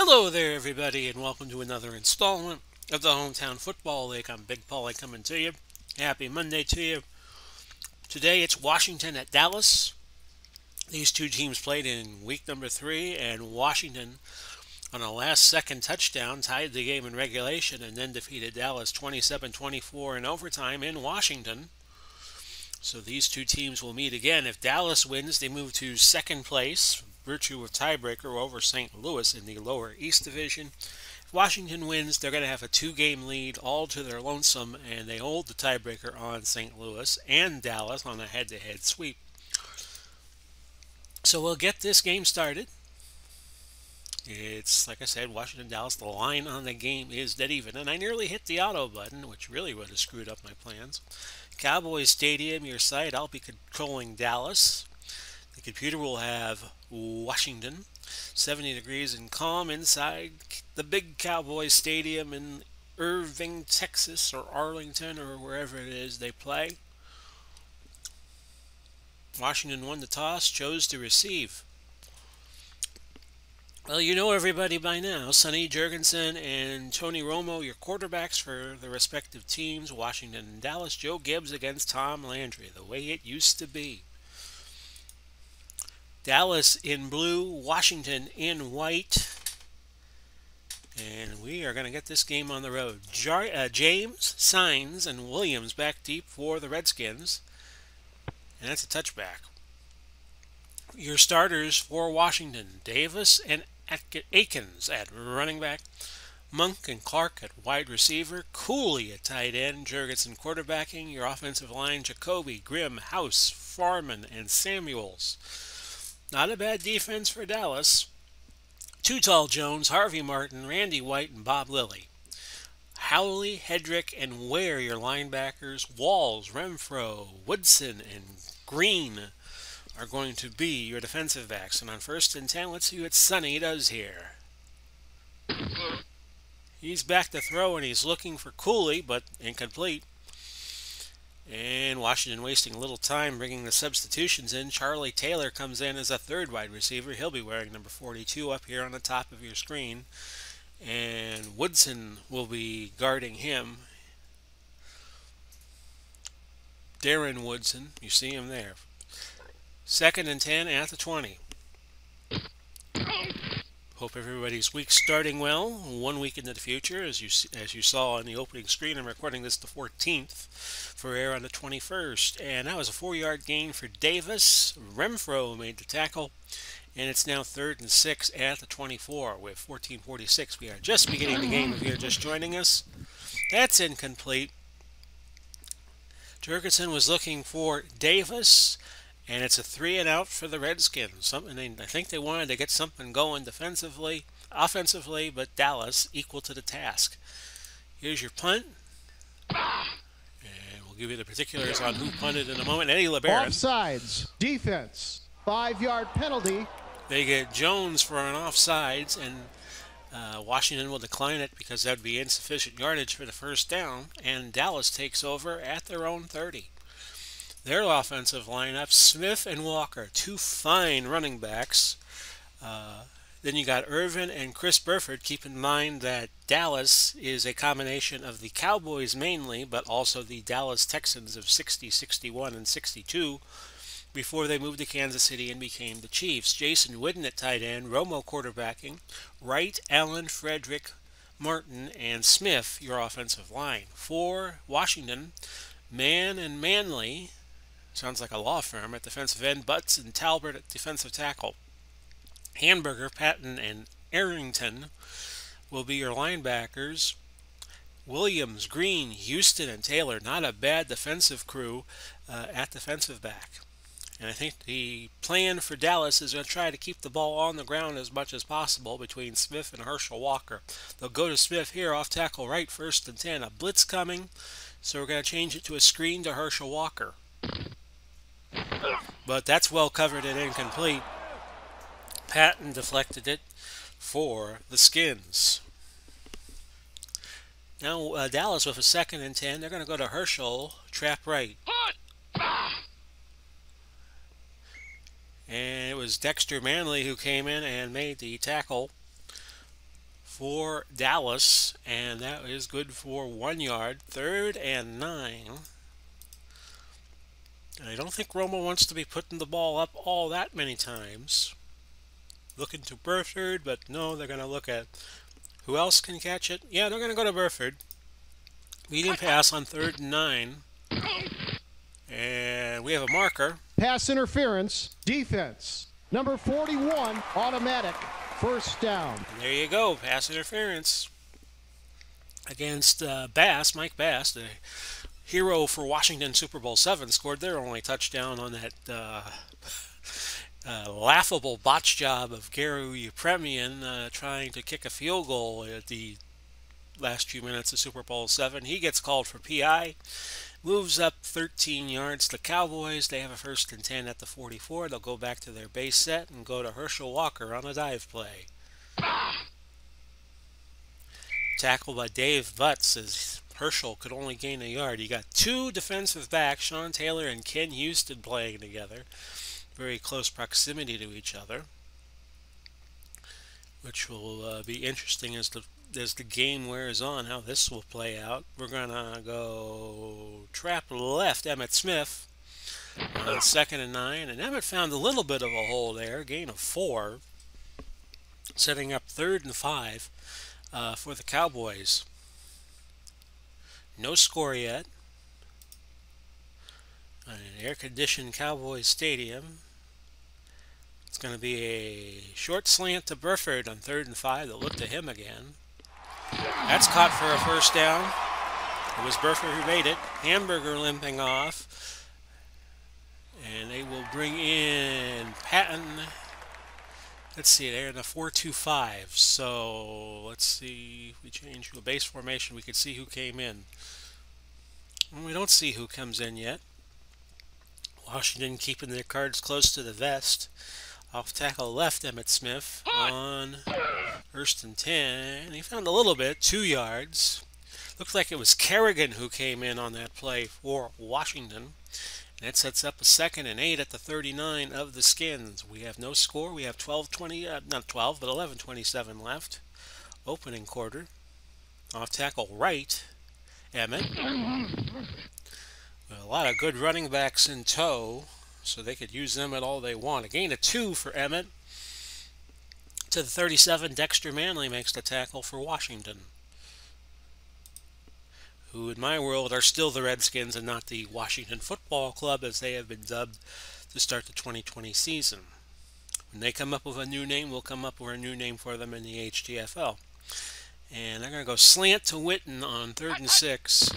Hello there, everybody, and welcome to another installment of the Hometown Football League. I'm Big Paulie coming to you. Happy Monday to you. Today it's Washington at Dallas. These two teams played in week number 3, and Washington, on a last-second touchdown, tied the game in regulation and then defeated Dallas 27-24 in overtime in Washington. So these two teams will meet again. If Dallas wins, they move to second place, virtue of tiebreaker over St. Louis in the lower East Division. If Washington wins, they're going to have a 2-game lead all to their lonesome, and they hold the tiebreaker on St. Louis and Dallas on a head-to-head sweep. So we'll get this game started. It's, like I said, Washington-Dallas. The line on the game is dead even, and I nearly hit the auto button, which really would have screwed up my plans. Cowboys Stadium, your site. I'll be controlling Dallas. The computer will have Washington, 70 degrees and calm inside the big Cowboys Stadium in Irving, Texas, or Arlington, or wherever it is they play. Washington won the toss, chose to receive. Well, you know everybody by now. Sonny Jurgensen and Tony Romo, your quarterbacks for the respective teams. Washington and Dallas. Joe Gibbs against Tom Landry, the way it used to be. Dallas in blue, Washington in white. And we are going to get this game on the road. James, Sainz, and Williams back deep for the Redskins. And that's a touchback. Your starters for Washington, Davis and Akins at running back, Monk and Clark at wide receiver, Cooley at tight end, Jurgensen quarterbacking. Your offensive line, Jacoby, Grimm, House, Farman, and Samuels. Not a bad defense for Dallas. Too Tall Jones, Harvey Martin, Randy White, and Bob Lilly. Howley, Hedrick, and Ware, your linebackers. Walls, Renfro, Woodson, and Green are going to be your defensive backs. And on 1st and 10, let's see what Sonny does here. He's back to throw, and he's looking for Cooley, but incomplete. And Washington wasting a little time bringing the substitutions in. Charlie Taylor comes in as a third wide receiver. He'll be wearing number 42 up here on the top of your screen. And Woodson will be guarding him. Darren Woodson, you see him there. 2nd and 10 at the 20. Hope everybody's week's starting well. 1 week into the future, as you saw on the opening screen. I'm recording this the 14th for air on the 21st. And that was a 4-yard gain for Davis. Renfro made the tackle. And it's now 3rd and 6 at the 24 with 14:46. We are just beginning the game if you're just joining us. That's incomplete. Jurgensen was looking for Davis. And it's a 3-and-out for the Redskins. I think they wanted to get something going defensively, offensively, but Dallas equal to the task. Here's your punt. And we'll give you the particulars on who punted in a moment. Eddie LeBaron. Offsides. Defense. 5-yard penalty. They get Jones for an offsides, and Washington will decline it because that would be insufficient yardage for the first down. And Dallas takes over at their own 30. Their offensive lineup, Smith and Walker, 2 fine running backs. Then you got Irvin and Chris Burford. Keep in mind that Dallas is a combination of the Cowboys mainly, but also the Dallas Texans of 60, 61, and 62 before they moved to Kansas City and became the Chiefs. Jason Witten at tight end, Romo quarterbacking, Wright, Allen, Frederick, Martin, and Smith, your offensive line. For Washington, Mann and Manley, sounds like a law firm, at defensive end, Butts and Talbert at defensive tackle. Hamburger, Patton, and Arrington will be your linebackers. Williams, Green, Houston, and Taylor, not a bad defensive crew at defensive back. And I think the plan for Dallas is going to try to keep the ball on the ground as much as possible between Smith and Herschel Walker. They'll go to Smith here off tackle right, 1st and 10. A blitz coming, so we're going to change it to a screen to Herschel Walker. But that's well covered and incomplete. Patton deflected it for the Skins. Now Dallas with a 2nd and 10. They're going to go to Herschel, trap right. And it was Dexter Manley who came in and made the tackle for Dallas, and that is good for 1 yard. 3rd and 9. And I don't think Roma wants to be putting the ball up all that many times. Looking to Burford, but no, they're going to look at who else can catch it. Yeah, they're going to go to Burford. Medium pass on 3rd and 9. And we have a marker. Pass interference, defense. Number 41, automatic. First down. And there you go, pass interference against Bass, Mike Bass, the hero for Washington Super Bowl 7, scored their only touchdown on that laughable botch job of Gary Yepremian trying to kick a field goal at the last few minutes of Super Bowl 7. He gets called for PI. Moves up 13 yards to Cowboys. They have a 1st and 10 at the 44. They'll go back to their base set and go to Herschel Walker on a dive play. Tackle by Dave Butts as Herschel could only gain a yard. You got 2 defensive backs, Sean Taylor and Ken Houston, playing together. Very close proximity to each other, which will be interesting as the game wears on, how this will play out. We're going to go trap left, Emmitt Smith, on 2nd and 9. And Emmitt found a little bit of a hole there, gain of 4, setting up 3rd and 5 for the Cowboys. No score yet. On an air-conditioned Cowboys stadium. It's going to be a short slant to Burford on 3rd and 5. They'll look to him again. That's caught for a 1st down. It was Burford who made it. Hamburger limping off. And they will bring in Patton. Let's see, they're in a 4-2-5. So let's see. If we change to a base formation, we could see who came in. Well, we don't see who comes in yet. Washington keeping their cards close to the vest. Off tackle left, Emmitt Smith on 1st and 10. He found a little bit, 2 yards. Looked like it was Kerrigan who came in on that play for Washington. And that sets up a 2nd and 8 at the 39 of the Skins. We have no score. We have 11:27 left. Opening quarter. Off tackle right, Emmitt. A lot of good running backs in tow, so they could use them at all they want. A gain of 2 for Emmitt. To the 37, Dexter Manley makes the tackle for Washington, who in my world are still the Redskins and not the Washington Football Club, as they have been dubbed to start the 2020 season. When they come up with a new name, we'll come up with a new name for them in the HTFL. And they're going to go slant to Witten on 3rd and 6.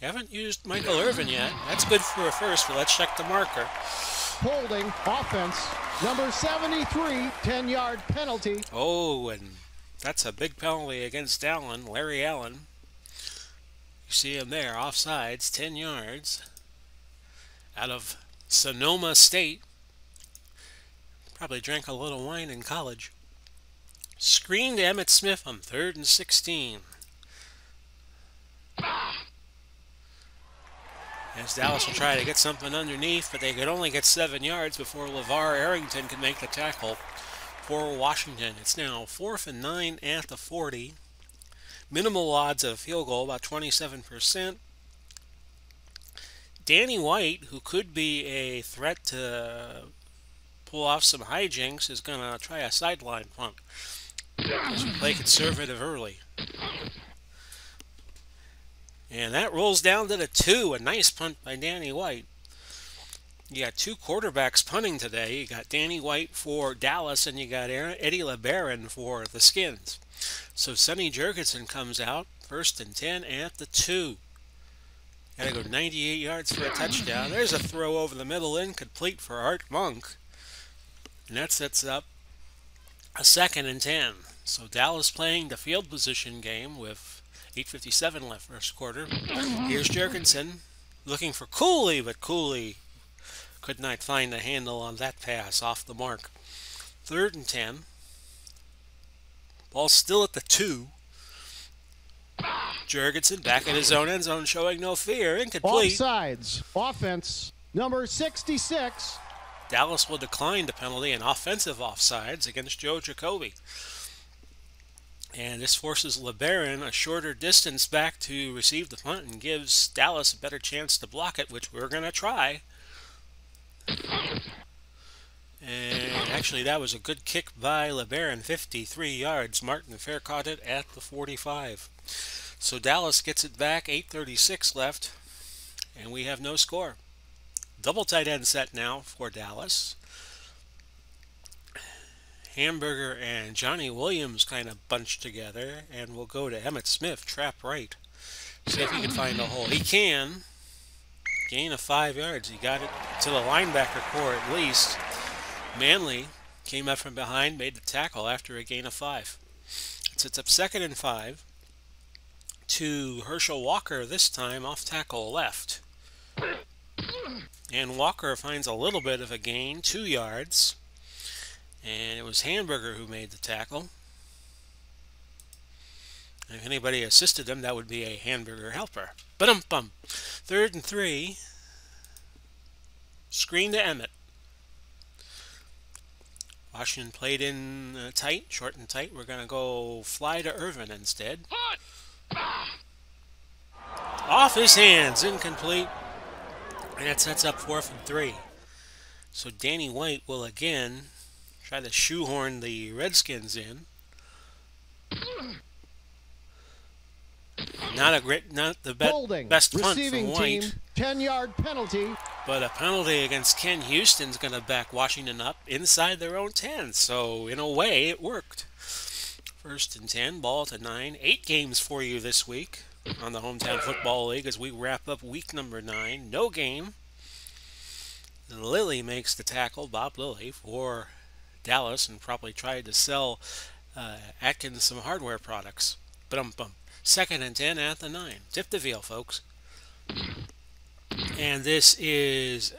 Haven't used Michael Irvin yet. That's good for a 1st, but let's check the marker. Holding, offense, number 73, 10-yard penalty. Oh, and that's a big penalty against Allen, Larry Allen. You see him there, offsides, 10 yards. Out of Sonoma State. Probably drank a little wine in college. Screen to Emmitt Smith on 3rd and 16. As Dallas will try to get something underneath, but they could only get 7 yards before LeVar Arrington could make the tackle for Washington. It's now 4th and 9 at the 40. Minimal odds of field goal, about 27%. Danny White, who could be a threat to pull off some hijinks, is going to try a sideline punt. As we play conservative early. And that rolls down to the 2. A nice punt by Danny White. You got 2 quarterbacks punting today. You got Danny White for Dallas, and you got Eddie LeBaron for the Skins. So Sonny Jurgensen comes out, 1st and 10 at the 2. Got to go 98 yards for a touchdown. There's a throw over the middle, incomplete for Art Monk. And that sets up a 2nd and 10. So Dallas playing the field position game with 8:57 left first quarter. Here's Jurgensen looking for Cooley, but Cooley could not find a handle on that pass, off the mark. 3rd and 10. Ball still at the 2. Jurgensen back in his own end zone, showing no fear. Incomplete. Offsides. Offense, number 66. Dallas will decline the penalty and offensive offsides against Joe Jacoby. And this forces LeBaron a shorter distance back to receive the punt and gives Dallas a better chance to block it, which we're going to try. And actually, that was a good kick by LeBaron, 53 yards. Martin Fair caught it at the 45. So Dallas gets it back, 8:36 left, and we have no score. Double tight end set now for Dallas. Hamburger and Johnny Williams kind of bunched together, and we'll go to Emmitt Smith, trap right. See if he can find a hole. He can. Gain of 5 yards. He got it to the linebacker core at least. Manley came up from behind, made the tackle after a gain of 5. It sets up 2nd and 5 to Herschel Walker, this time off tackle left. And Walker finds a little bit of a gain, 2 yards. And it was Hamburger who made the tackle. And if anybody assisted him, that would be a Hamburger helper. Ba-dum-bum. 3rd and 3. Screen to Emmett. Washington played in tight, short and tight. We're going to go fly to Irvin instead. Off his hands, incomplete. And that sets up 4th and 3. So Danny White will again try to shoehorn the Redskins in. Not the best punt from White. Team, 10-yard penalty. But a penalty against Ken Houston's going to back Washington up inside their own 10. So in a way, it worked. 1st and 10, ball to 9. 8 games for you this week on the Hometown Football League as we wrap up week number 9. No game. Lilly makes the tackle, Bob Lilly, for Dallas, and probably tried to sell Atkins some hardware products. Ba-dum-bum. 2nd and 10 at the 9. Tip the veal, folks. And this is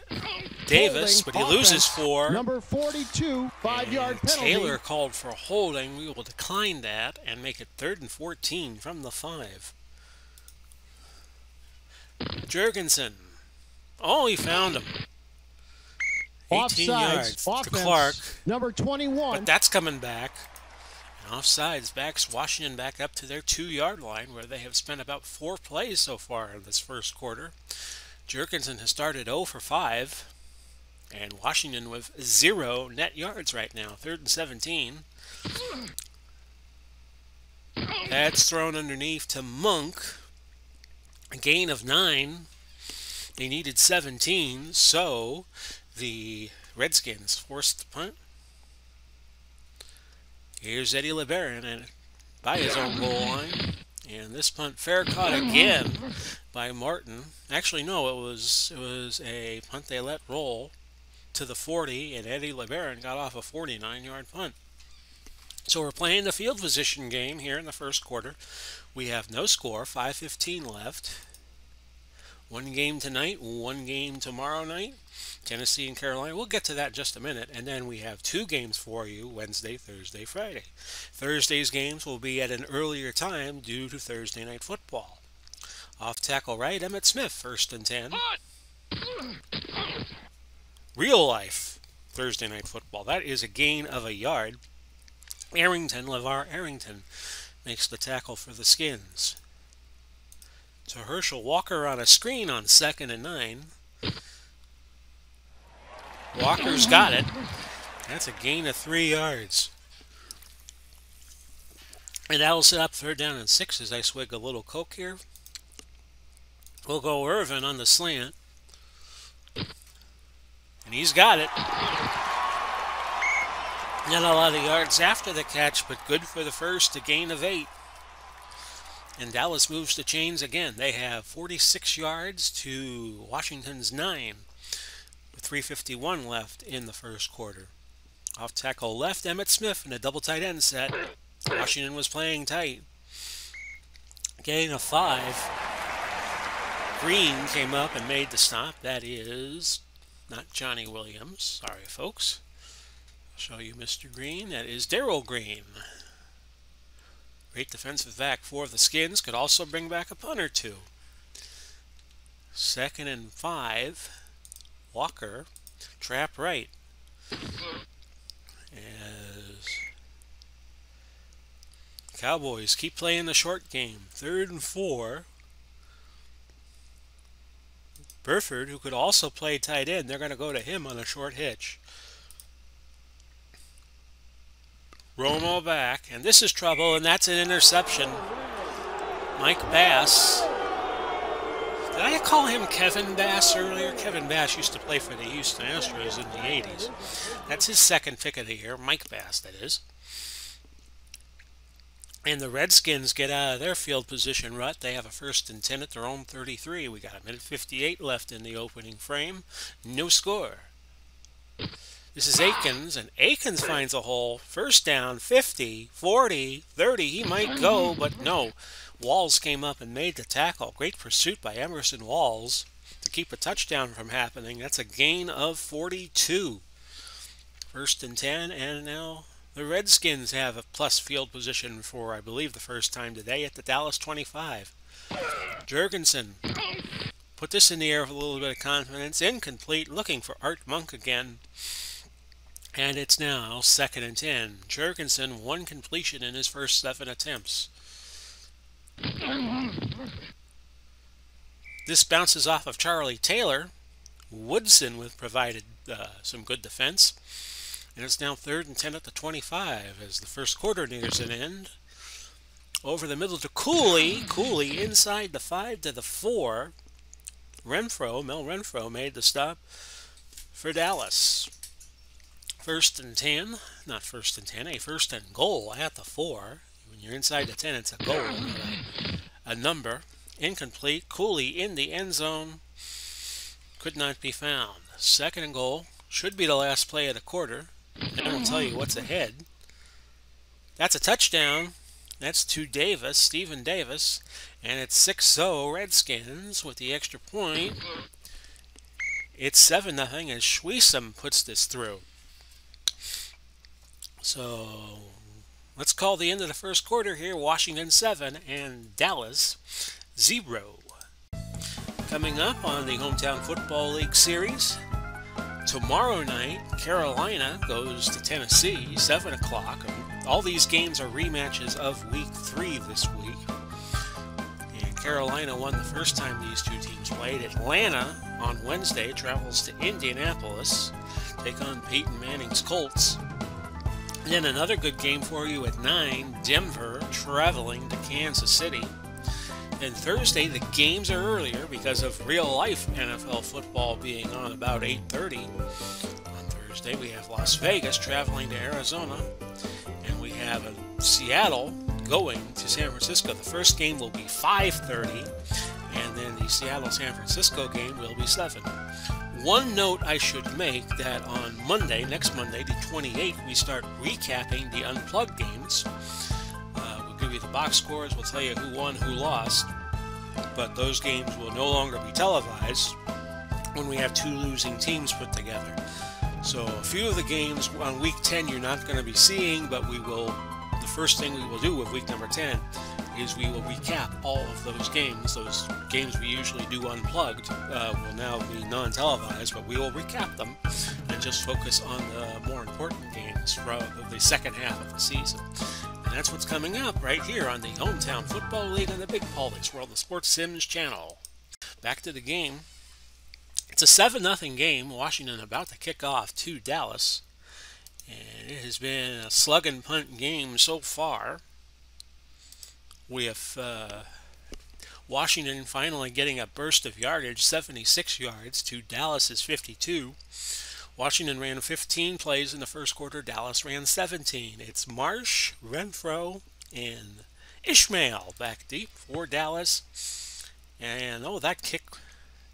Davis, but he loses 4. Number 42, 5-yard penalty. Taylor called for holding. We will decline that and make it 3rd and 14 from the 5. Jurgensen. Oh, he found him. 18 yards to Clark. Number 21. But that's coming back. And offsides backs Washington back up to their 2-yard line, where they have spent about 4 plays so far in this first quarter. Jurgensen has started 0 for 5. And Washington with 0 net yards right now. 3rd and 17. That's thrown underneath to Monk. A gain of 9. They needed 17, so the Redskins forced the punt. Here's Eddie LeBaron and by his own goal line. And this punt fair caught again by Martin. Actually, no, it was a punt they let roll to the 40, and Eddie LeBaron got off a 49-yard punt. So we're playing the field position game here in the first quarter. We have no score, 5:15 left. 1 game tonight, 1 game tomorrow night. Tennessee and Carolina. We'll get to that in just a minute. And then we have 2 games for you, Wednesday, Thursday, Friday. Thursday's games will be at an earlier time due to Thursday night football. Off tackle right, Emmitt Smith, 1st and 10. Real life Thursday night football. That is a gain of a yard. LeVar Arrington makes the tackle for the Skins. So Herschel Walker on a screen on 2nd and 9. Walker's got it. That's a gain of 3 yards. And that will set up 3rd down and 6 as I swig a little Coke here. We'll go Irvin on the slant. And he's got it. Not a lot of yards after the catch, but good for the first, a gain of 8. And Dallas moves the chains again. They have 46 yards to Washington's 9. 3:51 left in the first quarter. Off tackle left, Emmitt Smith in a double tight end set. Washington was playing tight. Gain of 5. Green came up and made the stop. That is not Johnny Williams. Sorry, folks. I'll show you Mr. Green. That is Darrell Green. Great defensive back for the Skins. Could also bring back a punt or 2. 2nd and 5. Walker, trap right. As Cowboys keep playing the short game. 3rd and 4. Burford, who could also play tight end, they're going to go to him on a short hitch. Romo back, and this is trouble, and that's an interception. Mike Bass. Did I call him Kevin Bass earlier? Kevin Bass used to play for the Houston Astros in the 80s. That's his second pick of the year, Mike Bass, that is. And the Redskins get out of their field position rut. They have a 1st and 10 at their own 33. We got a minute 58 left in the opening frame. No score. This is Akins, and Akins finds a hole. 1st down, 50, 40, 30. He might go, but no. Walls came up and made the tackle. Great pursuit by Emerson Walls to keep a touchdown from happening. That's a gain of 42. 1st and 10, and now the Redskins have a plus field position for, I believe, the first time today at the Dallas 25. Jurgensen put this in the air with a little bit of confidence. Incomplete, looking for Art Monk again. And it's now 2nd and 10. Jurgensen, 1 completion in his first 7 attempts. This bounces off of Charlie Taylor. Woodson with provided some good defense. And it's now 3rd and 10 at the 25 as the first quarter nears an end. Over the middle to Cooley. Cooley inside the 5 to the 4. Mel Renfro made the stop for Dallas. 1st and 10, not 1st and 10, a 1st and goal at the 4. When you're inside the 10, it's a goal, not a number. Incomplete. Cooley in the end zone. Could not be found. 2nd and goal. Should be the last play of the quarter. And we'll tell you what's ahead. That's a touchdown. That's to Davis, Stephen Davis. And it's 6-0 Redskins with the extra point. It's 7-0 as Schwiesom puts this through. So let's call the end of the first quarter here. Washington 7 and Dallas 0. Coming up on the Hometown Football League Series, tomorrow night, Carolina goes to Tennessee, 7 o'clock. All these games are rematches of Week 3 this week. And Carolina won the first time these two teams played. Atlanta on Wednesday travels to Indianapolis, take on Peyton Manning's Colts. And then another good game for you at 9, Denver traveling to Kansas City. And Thursday, the games are earlier because of real-life NFL football being on about 8:30. On Thursday, we have Las Vegas traveling to Arizona. And we have Seattle going to San Francisco. The first game will be 5:30. And then the Seattle-San Francisco game will be 7. One note I should make that on Monday, next Monday, the 28th, we start recapping the Unplugged games. We'll give you the box scores, we'll tell you who won, who lost, but those games will no longer be televised when we have 2 losing teams put together. So a few of the games on Week 10 you're not going to be seeing, but the first thing we will do with Week number 10 is we will recap all of those games. Those games we usually do unplugged will now be non-televised, but we will recap them and just focus on the more important games from the second half of the season. And that's what's coming up right here on the Hometown Football League on the Big PAULY'S World of Sports Sims channel. Back to the game. It's a 7-0 game. Washington about to kick off to Dallas. And it has been a slug and punt game so far. We have Washington finally getting a burst of yardage, 76 yards to Dallas's 52. Washington ran 15 plays in the first quarter. Dallas ran 17. It's Marsh, Renfro, and Ishmael back deep for Dallas. And, that kick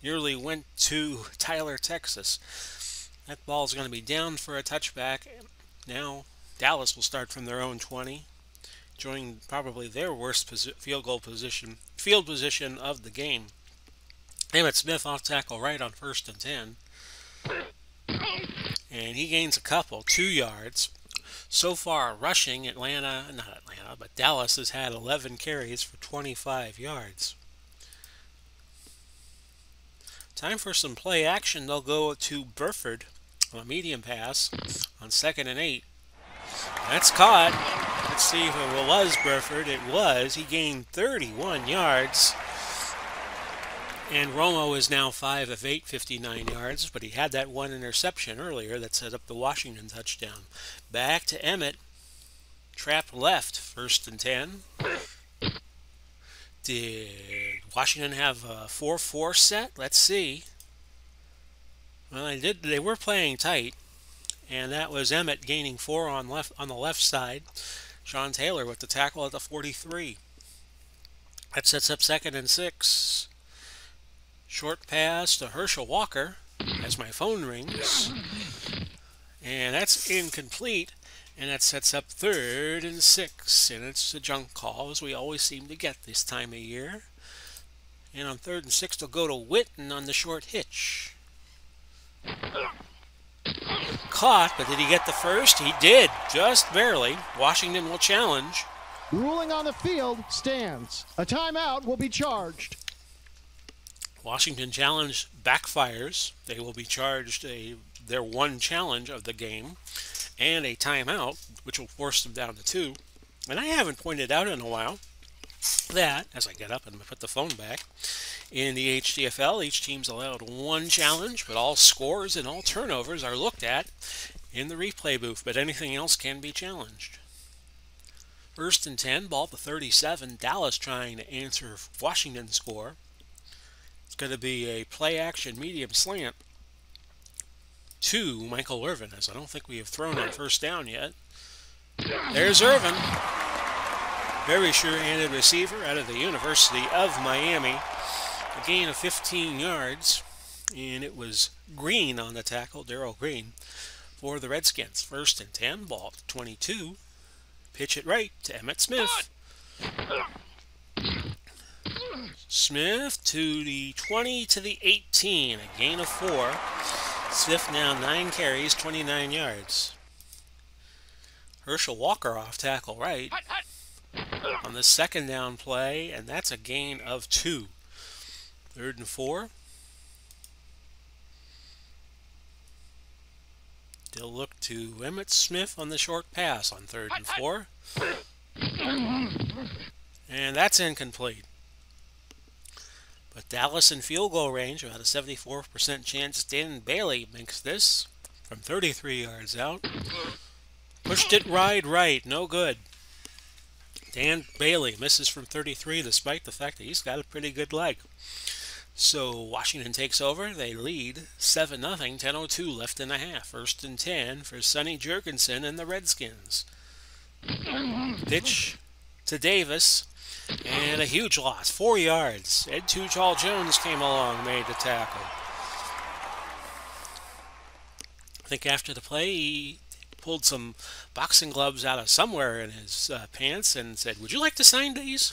nearly went to Tyler, Texas. That ball is going to be down for a touchback. Now Dallas will start from their own 20. Enjoying probably their worst field position of the game. Emmitt Smith off tackle right on 1st and 10. And he gains a couple, 2 yards. So far, rushing, but Dallas has had 11 carries for 25 yards. Time for some play action. They'll go to Burford on a medium pass on 2nd and 8. That's caught. Let's see if it was Burford. It was. He gained 31 yards. And Romo is now 5 of 8, 59 yards, but he had that one interception earlier that set up the Washington touchdown. Back to Emmett. Trap left, 1st and 10. Did Washington have a 4-4 set? Let's see. Well, they did. They were playing tight, and that was Emmett gaining 4 on the left side. Sean Taylor with the tackle at the 43. That sets up 2nd and 6. Short pass to Herschel Walker as my phone rings. And that's incomplete. And that sets up 3rd and 6. And it's a junk call, as we always seem to get this time of year. And on 3rd and 6, they'll go to Witten on the short hitch. Caught, but did he get the first? He did, just barely. Washington will challenge. Ruling on the field stands. A timeout will be charged. Washington challenge backfires. They will be charged their one challenge of the game and a timeout, which will force them down to 2. And I haven't pointed out in a while that, as I get up and put the phone back, in the HTFL, each team's allowed one challenge, but all scores and all turnovers are looked at in the replay booth, but anything else can be challenged. 1st and 10, ball at the 37. Dallas trying to answer Washington's score. It's going to be a play-action medium slant to Michael Irvin, as I don't think we have thrown on 1st down yet. There's Irvin. Very sure-handed receiver out of the University of Miami. A gain of 15 yards, and it was Green on the tackle, Darrell Green, for the Redskins. 1st and 10, ball at 22. Pitch it right to Emmitt Smith. Smith to the 20 to the 18, a gain of 4. Smith now 9 carries, 29 yards. Herschel Walker off tackle right on the 2nd down play, and that's a gain of 2. 3rd and 4. They'll look to Emmitt Smith on the short pass on 3rd and 4. And that's incomplete. But Dallas in field goal range, about a 74% chance. Dan Bailey makes this from 33 yards out. Pushed it right, no good. Dan Bailey misses from 33 despite the fact that he's got a pretty good leg. So Washington takes over. They lead 7-0, 10:02 left in the half. 1st and 10 for Sonny Jurgensen and the Redskins. Pitch to Davis, and a huge loss, 4 yards. Ed Too Tall Jones came along, made the tackle. I think after the play, he pulled some boxing gloves out of somewhere in his pants and said, "Would you like to sign these?"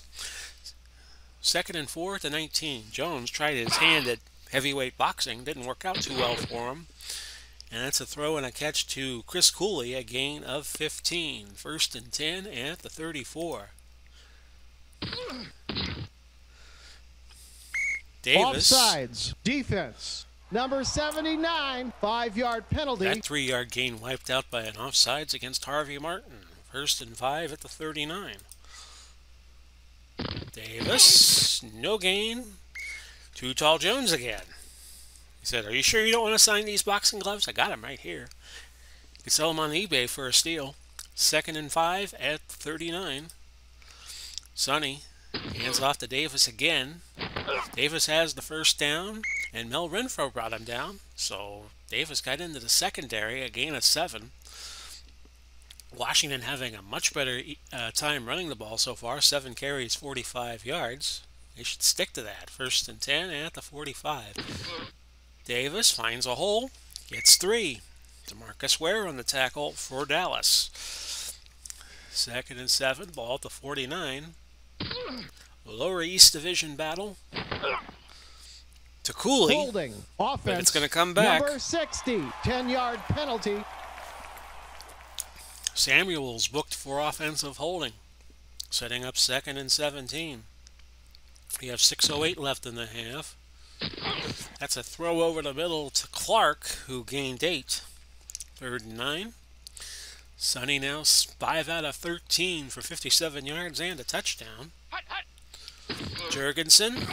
2nd and 4 at the 19. Jones tried his hand at heavyweight boxing. Didn't work out too well for him. And that's a throw and a catch to Chris Cooley, a gain of 15. 1st and 10 at the 34. Davis. Offsides. Defense. Number 79, 5-yard penalty. That 3-yard gain wiped out by an offsides against Harvey Martin. 1st and 5 at the 39. Davis, no gain. Too Tall Jones again. He said, "Are you sure you don't want to sign these boxing gloves? I got them right here. You can sell them on eBay for a steal." 2nd and 5 at 39. Sonny hands off to Davis again. Davis has the 1st down, and Mel Renfro brought him down. So Davis got into the secondary, a gain of 7. Washington having a much better time running the ball so far. 7 carries, 45 yards. They should stick to that. 1st and 10 at the 45. Davis finds a hole, gets 3. DeMarcus Ware on the tackle for Dallas. 2nd and 7, ball at the 49. Lower East Division battle. To Cooley. Holding. Offense. But it's going to come back. Number 60, 10-yard penalty. Samuels booked for offensive holding, setting up 2nd and 17. We have 6:08 left in the half. That's a throw over the middle to Clark, who gained 8. 3rd and 9. Sonny now 5 out of 13 for 57 yards and a touchdown. Jurgensen,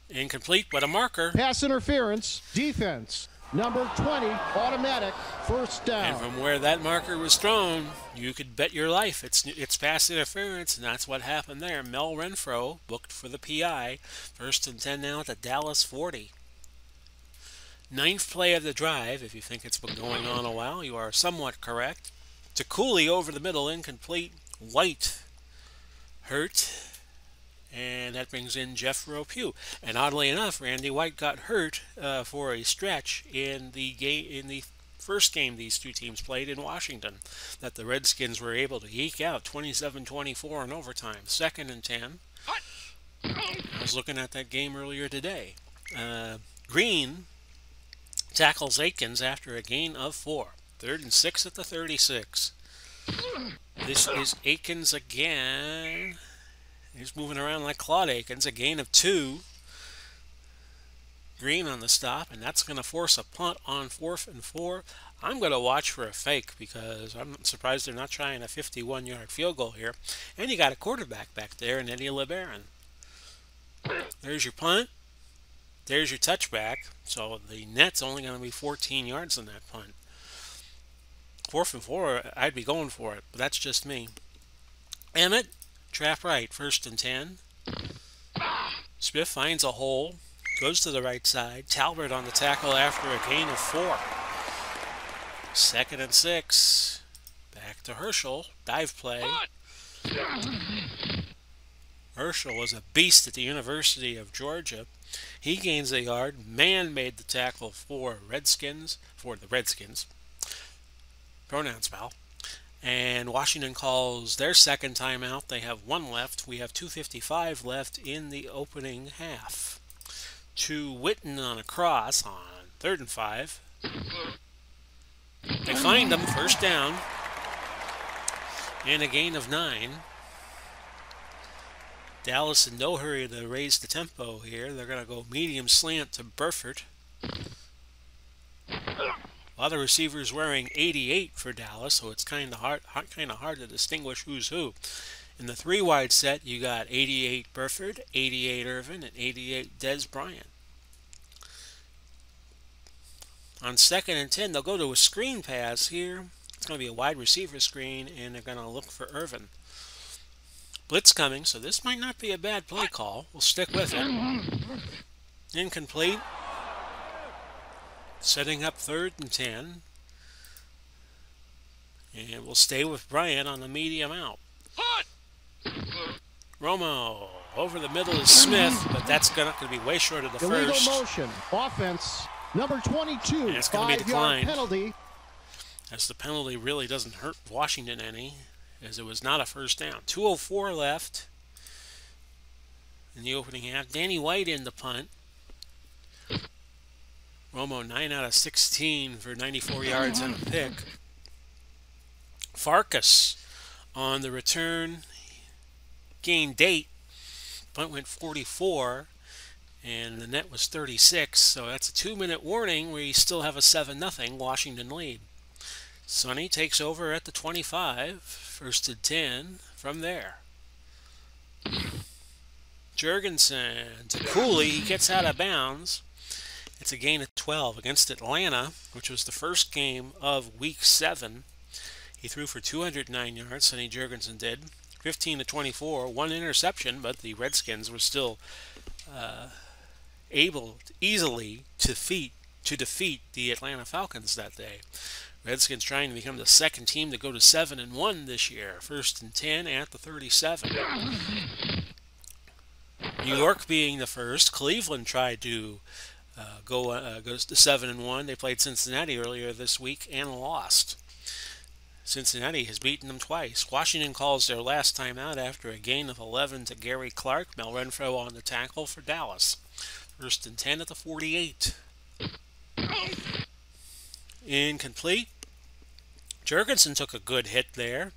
incomplete, but a marker. Pass interference, defense. Number 20, automatic, first down. And from where that marker was thrown, you could bet your life it's pass interference, and that's what happened there. Mel Renfro booked for the PI. First and 10 now at the Dallas 40. Ninth play of the drive. If you think it's been going on a while, you are somewhat correct. To Cooley over the middle, incomplete. White hurt, and that brings in Jeff Pugh. And oddly enough, Randy White got hurt for a stretch in the first game these two teams played in Washington, that the Redskins were able to eke out 27-24 in overtime. Second and 10. I was looking at that game earlier today. Green tackles Aikens after a gain of 4. Third and 6 at the 36. This is Aikens again. He's moving around like Claude Aikens. A gain of 2. Green on the stop, and that's going to force a punt on 4th and 4. I'm going to watch for a fake because I'm surprised they're not trying a 51-yard field goal here. And you got a quarterback back there in Eddie LeBaron. There's your punt. There's your touchback. So the net's only going to be 14 yards on that punt. 4th and 4, I'd be going for it, but that's just me. Emmett, trap right, 1st and 10. Smith finds a hole, goes to the right side. Talbert on the tackle after a gain of 4. 2nd and 6. Back to Herschel, dive play. Herschel was a beast at the University of Georgia. He gains a yard. Mann made the tackle for the Redskins. Pronouns, pal. And Washington calls their second timeout. They have 1 left. We have 2:55 left in the opening half. To Witten on a cross on 3rd and 5. They find him, first down. And a gain of 9. Dallas in no hurry to raise the tempo here. They're going to go medium slant to Burford. Other receivers wearing 88 for Dallas, so it's kind of hard to distinguish who's who. In the 3 wide set, you got 88 Burford, 88 Irvin, and 88 Des Bryant. On 2nd and 10, they'll go to a screen pass here. It's going to be a wide receiver screen, and they're going to look for Irvin. Blitz coming, so this might not be a bad play call. We'll stick with it. Incomplete. Setting up 3rd and 10. And we'll stay with Bryant on the medium out. Romo. Over the middle is Smith, but that's going to be way short of the Illegal first. motion. Offense. Number 22. And it's going to be declined. Penalty. As the penalty really doesn't hurt Washington any, as it was not a first down. 2:04 left in the opening half. Danny White in the punt. Romo 9 out of 16 for 94 yards and a pick. Farkas on the return. Gained 8. Punt went 44. And the net was 36. So that's a 2-minute warning where you still have a 7-0 Washington lead. Sonny takes over at the 25. 1st and 10 from there. Jurgensen to Cooley. He gets out of bounds. It's a gain of 12 against Atlanta, which was the first game of Week 7. He threw for 209 yards, Sonny Jurgensen did. 15-24, 1 interception, but the Redskins were still able easily to defeat the Atlanta Falcons that day. Redskins trying to become the second team to go to 7-1 this year. 1st and 10 at the 37. New York being the first. Cleveland tried to goes to 7-1. They played Cincinnati earlier this week and lost. Cincinnati has beaten them twice. Washington calls their last time out after a gain of 11 to Gary Clark. Mel Renfro on the tackle for Dallas. 1st and 10 at the 48. Incomplete. Jurgensen took a good hit there.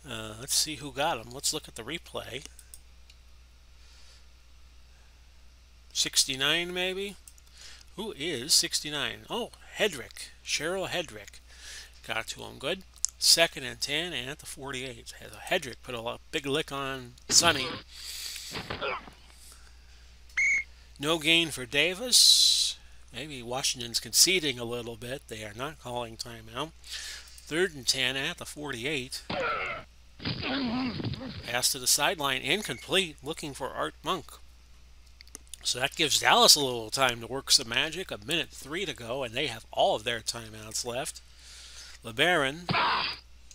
Let's see who got him. Let's look at the replay. 69 maybe? Who is 69? Oh, Hedrick. Cheryl Hedrick got to him good. 2nd and 10 and at the 48. Hedrick put a big lick on Sonny. No gain for Davis. Maybe Washington's conceding a little bit. They are not calling timeout. 3rd and 10 at the 48. Pass to the sideline, incomplete, looking for Art Monk. So that gives Dallas a little time to work some magic. 1:03 to go, and they have all of their timeouts left. LeBaron,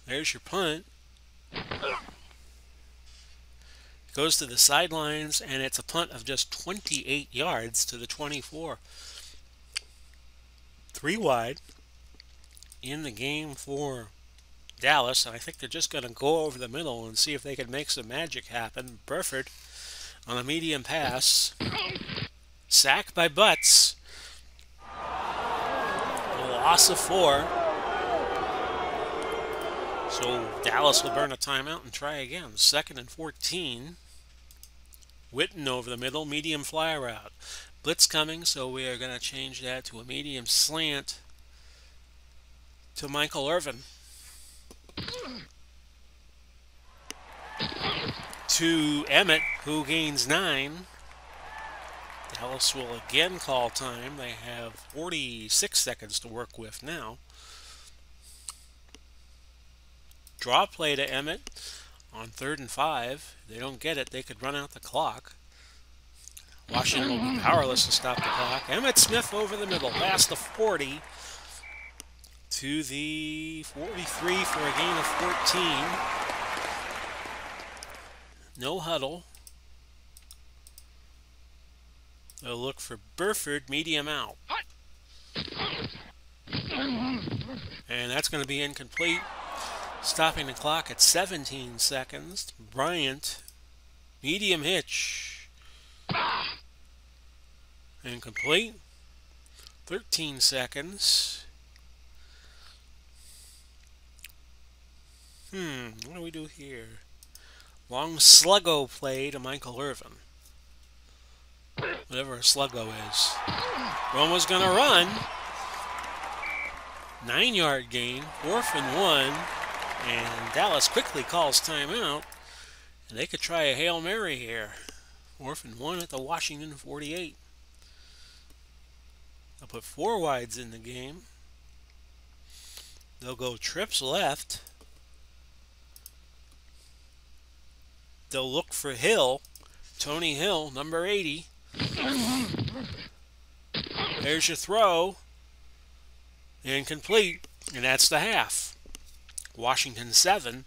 there's your punt. Goes to the sidelines, and it's a punt of just 28 yards to the 24. 3 wide in the game for Dallas. I think they're just going to go over the middle and see if they can make some magic happen. Burford on a medium pass. Sacked by Butts. A loss of 4. So Dallas will burn a timeout and try again. 2nd and 14. Witten over the middle, medium fly route. Blitz coming, so we are going to change that to a medium slant to Michael Irvin. To Emmett, who gains 9. Dallas will again call time. They have 46 seconds to work with now. Draw play to Emmett on 3rd and 5. If they don't get it, they could run out the clock. Washington will be powerless to stop the clock. Emmitt Smith over the middle, past the 40 to the 43 for a gain of 14. No huddle. They'll look for Burford, medium out. And that's going to be incomplete. Stopping the clock at 17 seconds. Bryant, medium hitch. Incomplete. 13 seconds. What do we do here? Long sluggo play to Michael Irvin. Whatever a sluggo is. Romo's going to run. 9-yard gain. 4th and 1. And Dallas quickly calls timeout. And they could try a Hail Mary here. 4th and 1 at the Washington 48. They'll put 4 wides in the game. They'll go trips left. They'll look for Hill. Tony Hill, number 80. There's your throw. Incomplete. And that's the half. Washington 7.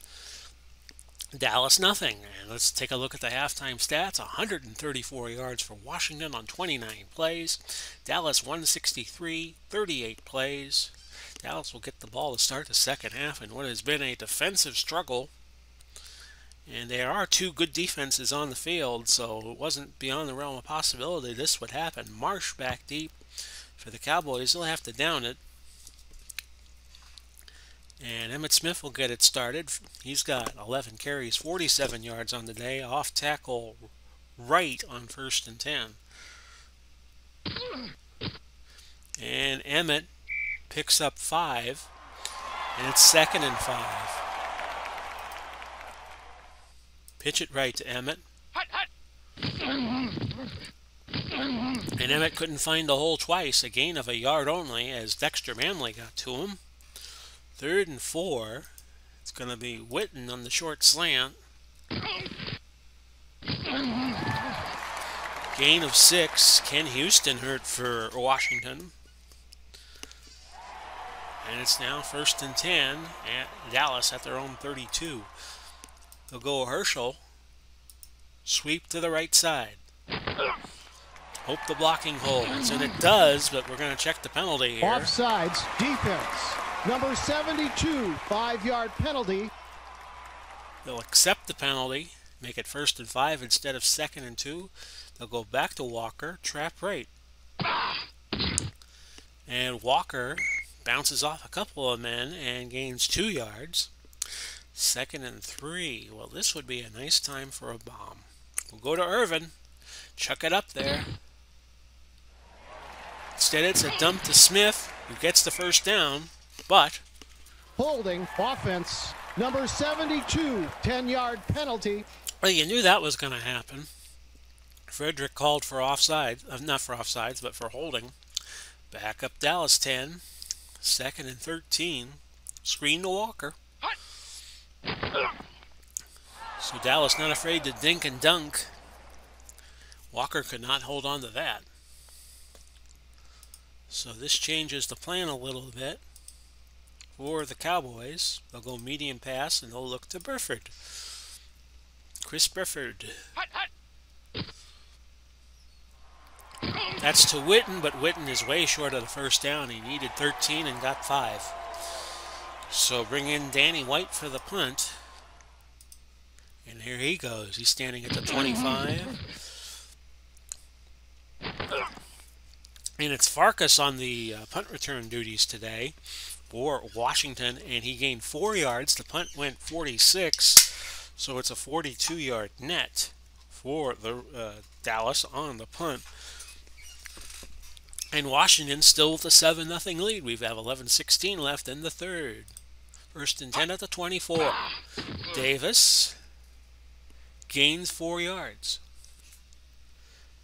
Dallas nothing. And let's take a look at the halftime stats. 134 yards for Washington on 29 plays. Dallas 163, 38 plays. Dallas will get the ball to start the second half in what has been a defensive struggle. And there are 2 good defenses on the field, so it wasn't beyond the realm of possibility this would happen. Marsh back deep for the Cowboys. They'll have to down it. And Emmitt Smith will get it started. He's got 11 carries, 47 yards on the day. Off tackle right on 1st and 10. And Emmett picks up 5. And it's 2nd and 5. Pitch it right to Emmett. And Emmett couldn't find the hole twice. A gain of a yard only as Dexter Manley got to him. 3rd and 4. It's going to be Witten on the short slant. Gain of 6. Ken Houston hurt for Washington. And it's now 1st and 10 at Dallas at their own 32. They'll go Herschel. Sweep to the right side. Hope the blocking holds. And it does, but we're going to check the penalty here. Offsides, defense. Number 72, 5-yard penalty. They'll accept the penalty. Make it 1st and 5 instead of 2nd and 2. They'll go back to Walker. Trap right. And Walker bounces off a couple of men and gains 2 yards. 2nd and 3. Well, this would be a nice time for a bomb. We'll go to Irvin. Chuck it up there. Instead, it's a dump to Smith, who gets the 1st down. But Holding offense. Number 72, 10-yard penalty. Well, you knew that was going to happen. Frederick called for offside, not for offsides, but for holding. Back up Dallas 10, 2nd and 13. Screen to Walker. So Dallas not afraid to dink and dunk. Walker could not hold on to that. So this changes the plan a little bit for the Cowboys. They'll go medium pass and they'll look to Burford. Chris Burford. That's to Witten, but Witten is way short of the first down. He needed 13 and got 5. So bring in Danny White for the punt. And here he goes. He's standing at the 25. And it's Farkas on the punt return duties today for Washington, and he gained 4 yards. The punt went 46, so it's a 42-yard net for the Dallas on the punt. And Washington still with a 7-0 lead. We have 11:16 left in the third. 1st and 10 at the 24. Davis gains 4 yards.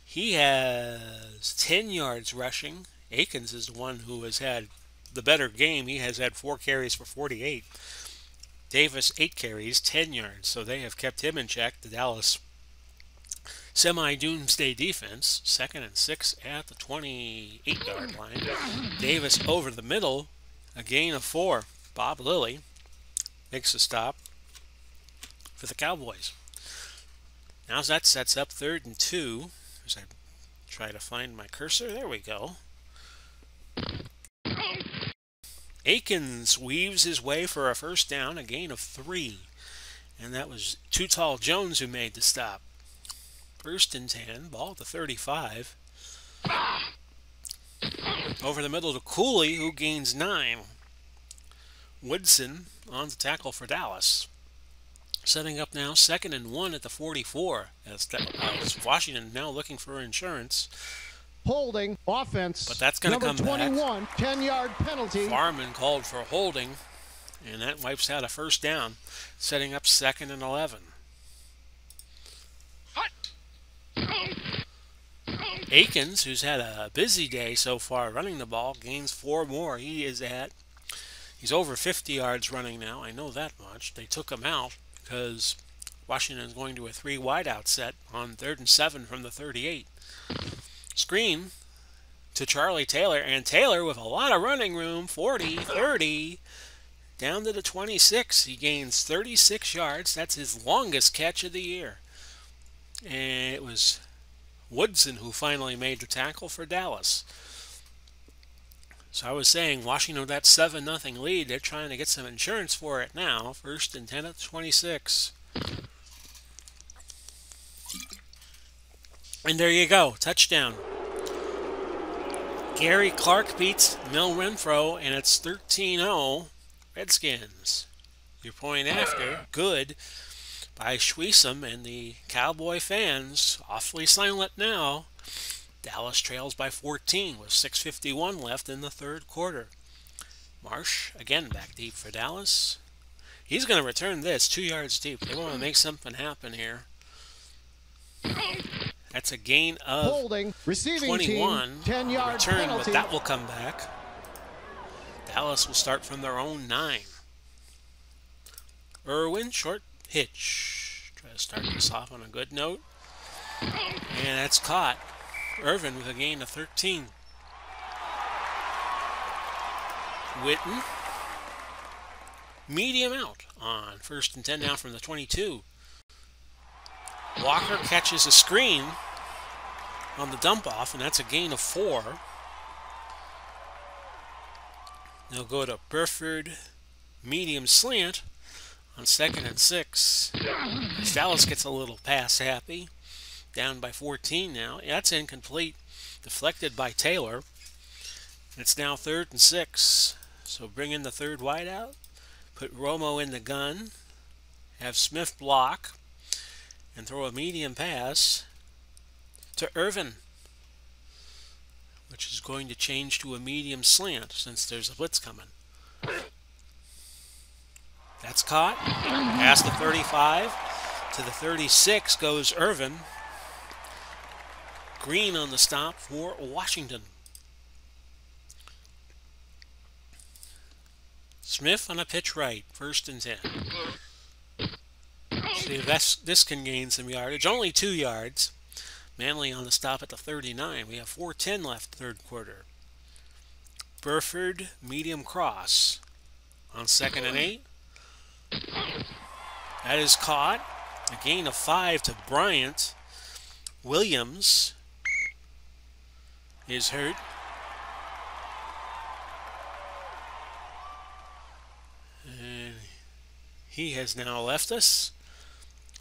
He has 10 yards rushing. Akins is the one who has had the better game. He has had 4 carries for 48. Davis, 8 carries, 10 yards. So they have kept him in check. The Dallas semi-doomsday defense. 2nd and 6 at the 28-yard line. Davis over the middle. A gain of 4. Bob Lilly makes a stop for the Cowboys. Now that sets up 3rd and 2. As I try to find my cursor, there we go. Akins weaves his way for a first down, a gain of 3. And that was Too Tall Jones who made the stop. 1st and 10, ball at the 35. Over the middle to Cooley, who gains 9. Woodson on the tackle for Dallas. Setting up now 2nd and 1 at the 44. As Washington now looking for insurance. Holding offense. But that's going to come back. Number 21, 10-yard penalty. Farman called for holding, and that wipes out a first down, setting up 2nd and 11. Akins, who's had a busy day so far running the ball, gains 4 more. He's over 50 yards running now. I know that much. They took him out because Washington's going to a 3 wideout set on 3rd and 7 from the 38. Screen to Charlie Taylor, and Taylor with a lot of running room, 40, 30, down to the 26. He gains 36 yards. That's his longest catch of the year. And it was Woodson who finally made the tackle for Dallas. So I was saying, Washington with that 7-0 lead, they're trying to get some insurance for it now. 1st and 10 at the 26. And there you go, touchdown. Gary Clark beats Mil Renfro, and it's 13-0 Redskins. Your point after, good by Schwiesom, and the Cowboy fans awfully silent now. Dallas trails by 14 with 6:51 left in the third quarter. Marsh, again back deep for Dallas. He's going to return this 2 yards deep. They want to make something happen here. That's a gain of holding, receiving 21. 10-yard return, penalty. but that will come back. Dallas will start from their own 9. Irwin, short hitch. Try to start this off on a good note. And that's caught. Irvin with a gain of 13. Witten. Medium out on 1st and 10 now from the 22. Walker catches a screen on the dump off, and that's a gain of 4. They'll go to Burford, medium slant on 2nd and 6. Dallas gets a little pass happy. Down by 14 now. That's incomplete. Deflected by Taylor. It's now 3rd and 6. So bring in the 3rd wideout. Put Romo in the gun. Have Smith block. And throw a medium pass to Irvin, which is going to change to a medium slant since there's a blitz coming. That's caught. Past the 35 to the 36 goes Irvin. Green on the stop for Washington. Smith on a pitch right, 1st and 10. See if this can gain some yardage. Only 2 yards. Manley on the stop at the 39. We have 4:10 left, 3rd quarter. Burford, medium cross. On 2nd and 8. That is caught. A gain of 5 to Bryant. Williams is hurt. And he has now left us,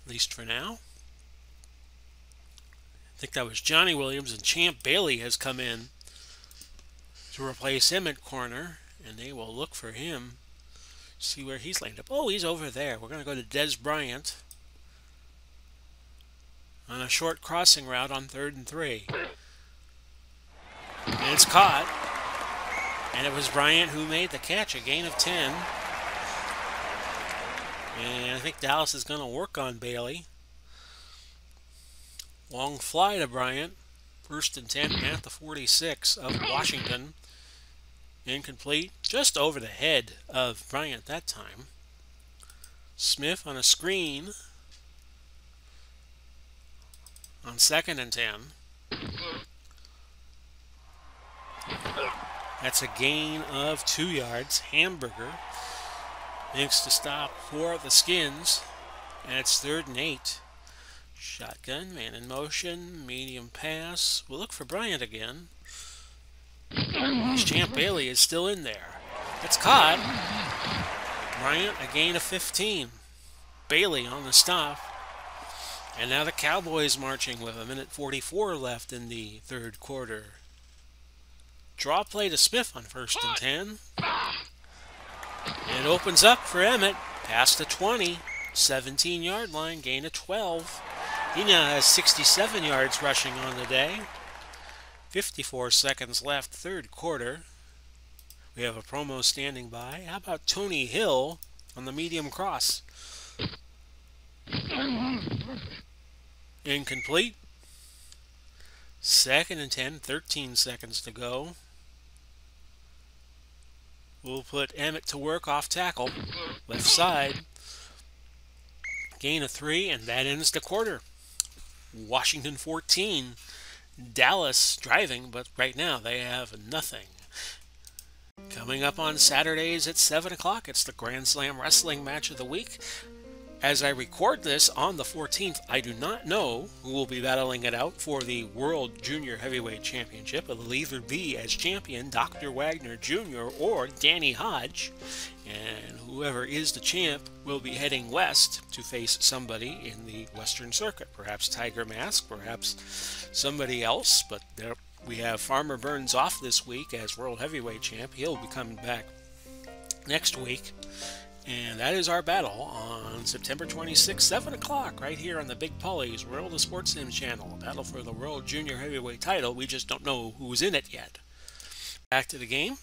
at least for now. I think that was Johnny Williams, and Champ Bailey has come in to replace him at corner, and they will look for him, see where he's lined up. Oh, he's over there. We're going to go to Des Bryant on a short crossing route on 3rd and 3. And it's caught. And it was Bryant who made the catch, a gain of 10. And I think Dallas is going to work on Bailey. Long fly to Bryant. 1st and 10 at the 46 of Washington. Incomplete. Just over the head of Bryant that time. Smith on a screen. On 2nd and 10. That's a gain of 2 yards. Hamburger makes the stop for the Skins. And it's 3rd and 8. Shotgun, man in motion, medium pass. We'll look for Bryant again. Champ Bailey is still in there. It's caught. Bryant, a gain of 15. Bailey on the stop. And now the Cowboys marching with 1:44 left in the 3rd quarter. Draw play to Smith on 1st and 10. And it opens up for Emmett. Past the 20. 17-yard line, gain of 12. He now has 67 yards rushing on the day. 54 seconds left, 3rd quarter. We have a promo standing by. How about Tony Hill on the medium cross? Incomplete. 2nd and 10, 13 seconds to go. We'll put Emmett to work off tackle. Left side. Gain of 3, and that ends the quarter. Washington 14. Dallas driving, but right now they have nothing. Coming up on Saturdays at 7 o'clock, it's the Grand Slam Wrestling Match of the Week. As I record this on the 14th, I do not know who will be battling it out for the World Junior Heavyweight Championship. It'll either be as champion Dr. Wagner Jr. or Danny Hodge. And whoever is the champ will be heading west to face somebody in the Western Circuit. Perhaps Tiger Mask, perhaps somebody else. But there we have Farmer Burns off this week as World Heavyweight Champ. He'll be coming back next week. And that is our battle on September 26th, 7 o'clock, right here on the Big PAULY'S World of Sports Sim channel. Battle for the World Junior Heavyweight title. We just don't know who's in it yet. Back to the game.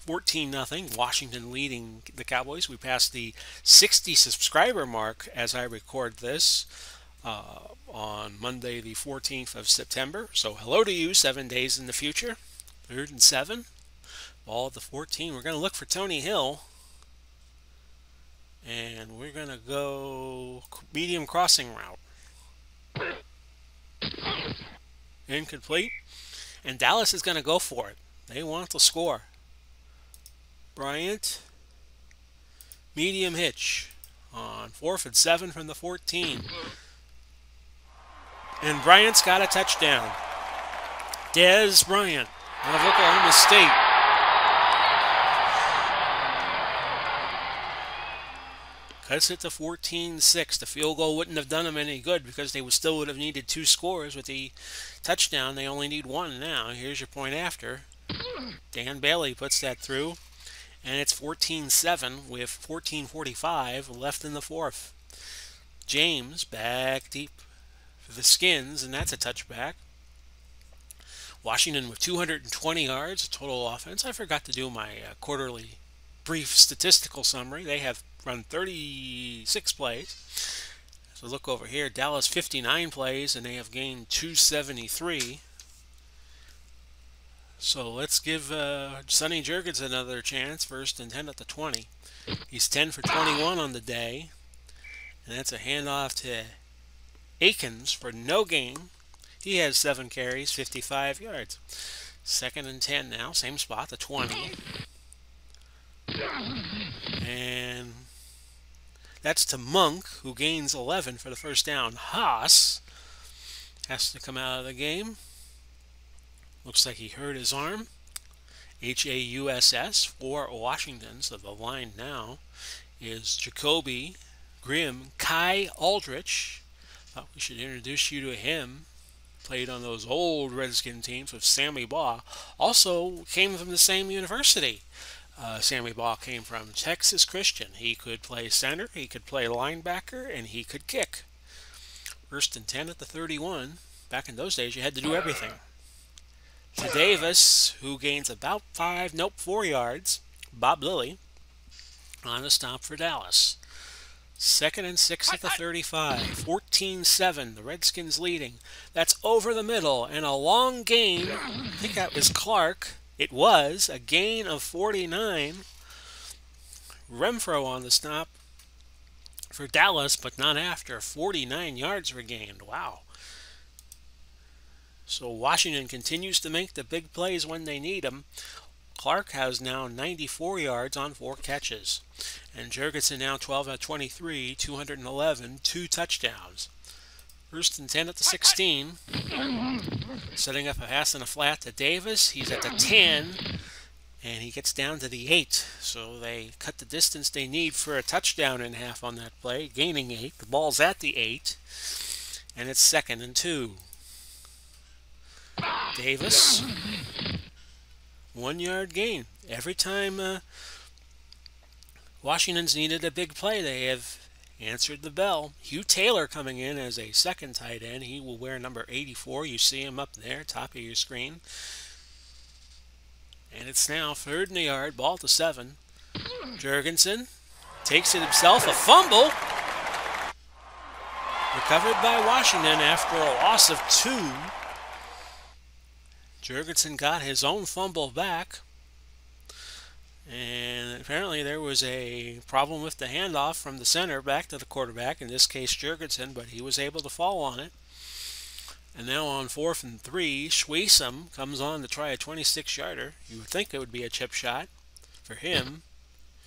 14-0. Washington leading the Cowboys. We passed the 60 subscriber mark as I record this on Monday the 14th of September. So hello to you 7 days in the future. 3rd and 7. Ball at the 14. We're going to look for Tony Hill. And we're going to go medium crossing route. Incomplete. And Dallas is going to go for it. They want to score. Bryant. Medium hitch on 4th and 7 from the 14. And Bryant's got a touchdown. Des Bryant out of Oklahoma State. Cuts it to 14-6. The field goal wouldn't have done them any good because they still would have needed 2 scores. With the touchdown, they only need 1 now. Here's your point after. Dan Bailey puts that through. And it's 14-7 with 14:45 left in the 4th. James back deep for the Skins, and that's a touchback. Washington with 220 yards, total offense. I forgot to do my quarterly brief statistical summary. They have run 36 plays. So look over here, Dallas 59 plays, and they have gained 273. So let's give Sonny Jurgens another chance. 1st and 10 at the 20. He's 10 for 21 on the day. And that's a handoff to Akins for no gain. He has 7 carries, 55 yards. 2nd and 10 now, same spot, the 20. And that's to Monk, who gains 11 for the first down. Haas has to come out of the game. Looks like he hurt his arm. HAUSS for Washington. So the line now is Jacoby, Grimm, Kai Aldrich. Thought we should introduce you to him. Played on those old Redskin teams with Sammy Baugh. Also came from the same university. Sammy Baugh came from Texas Christian. He could play center, he could play linebacker, and he could kick. 1st and 10 at the 31. Back in those days, you had to do everything. To Davis, who gains about 4 yards. Bob Lilly on a stop for Dallas. 2nd and 6 at the 35. 14-7. The Redskins leading. That's over the middle. And a long gain. I think that was Clark. It was a gain of 49. Renfro on the stop for Dallas, but not after. 49 yards regained. Wow. So Washington continues to make the big plays when they need them. Clark has now 94 yards on 4 catches. And Jurgensen now 12 out of 23, 211, 2 touchdowns. 1st and 10 at the 16. Setting up a pass in a flat to Davis. He's at the 10. And he gets down to the 8. So they cut the distance they need for a touchdown in half on that play. Gaining 8. The ball's at the 8. And it's 2nd and 2. Davis. 1 yard gain. Every time Washington's needed a big play, they have answered the bell. Hugh Taylor coming in as a second tight end. He will wear number 84. You see him up there, top of your screen. And it's now 3rd and a yard, ball to 7. Jurgensen takes it himself, a fumble. Recovered by Washington after a loss of 2. Jurgensen got his own fumble back. And apparently there was a problem with the handoff from the center back to the quarterback, in this case Jurgensen, but he was able to fall on it. And now on 4th and 3, Schwesum comes on to try a 26-yarder. You would think it would be a chip shot for him.